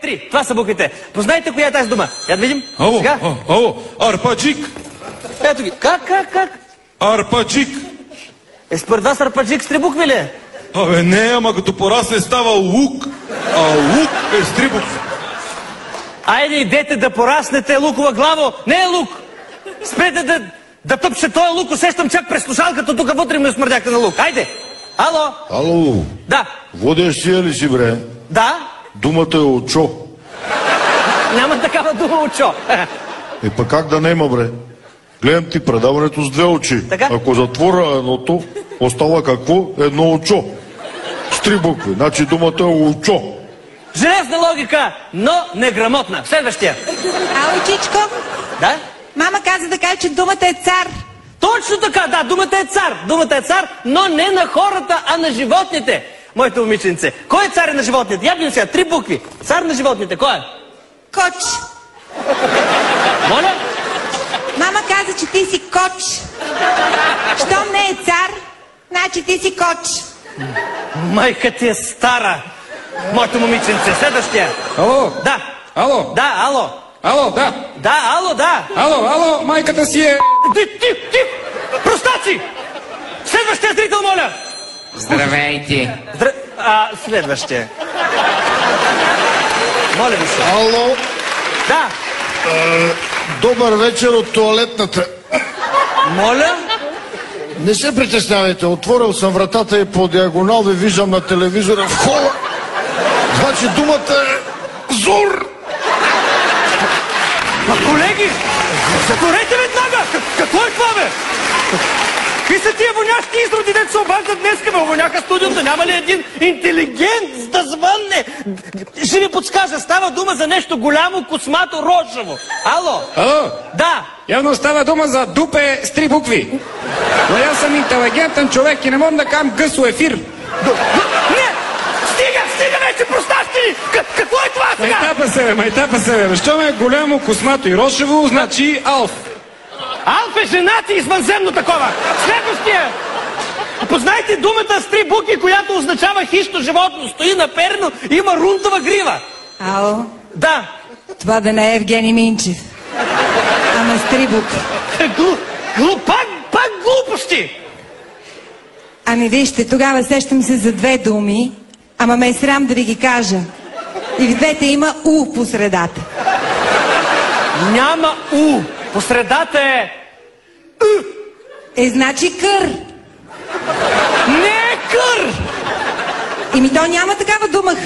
3. Това са буквите. Познайте коя е тази дума? Я да видим. Ало, Сега. ало, арпаджик. Ето ги. Как? Арпаджик. Според вас арпаджик с 3 букви ли е? Абе не, ама като порасне става лук. А лук е с 3 букви. Айде идете да пораснете лукова главо. Не е лук. Спрете да тъпше този лук. Усещам чак през слушалката тук вътре ме смърдяхте на лук. Айде. Ало. Ало. Да. Водещия ли си, бре? Да. Думата е очо. Няма такава дума очо. Па как да нема, бре? Гледам ти предаването с 2 очи. Така? Ако затворя едното, остава какво? Едно очо. С 3 букви. Значи думата е очо. Железна логика, но неграмотна. Следващия. Ало, Чичко? Да? Мама каза да каже, че думата е цар. Точно така, да, думата е цар. Думата е цар, но не на хората, а на животните. Моето момиченце. Кой е цар на животните? Я видим сега, 3 букви. Цар на животните, кой е? Коч. Моля? Мама каза, че ти си коч. Щом не е цар, значи ти си коч. Майка ти е стара. Моето момиченце. Следващия. Ало? Да. Ало? Да, ало. Ало, да. Да, ало, да. Ало, майката си е... Ти! Простаци! Следващия зрител, моля. Здравейте. Следващия. Моля ви се. Ало. Да. Добър вечер от тоалетната. Моля? Не се притеснявайте, отворил съм вратата и по диагонал ви виждам на телевизора в хола. Значи думата е ЗУР. Колеги, затворете веднага! Какво е това, бе? Какви са тия воняшки изроди, дето се обаждат днеска, бе? Воняха студиото. Няма ли един интелигент да звънне? Ще ви подскажа, става дума за нещо голямо, космато, рошево. Ало? Ало? Да. Явно става дума за дупе с 3 букви. Но аз съм интелигентен човек и не мога да кам гъсо ефир. Не! Стига вече, просташки ли! Какво е това сега? Майтапа се, бе. Защо ме е голямо, космато и рошево, значи Алф. Алф е женати извънземно такова. Следващия. Познайте думата с 3 букви, която означава хищно животно. Стои наперно и има рунтова грива. Ало? Да. Това да не е Евгений Минчев. Ама с 3 букви. Пак глупости. Ами вижте, тогава сещам се за 2 думи, ама ме е срам да ви ги кажа. И в двете има У по средата. Няма У. По средата е Значи кър. Не е кър. То няма такава дума.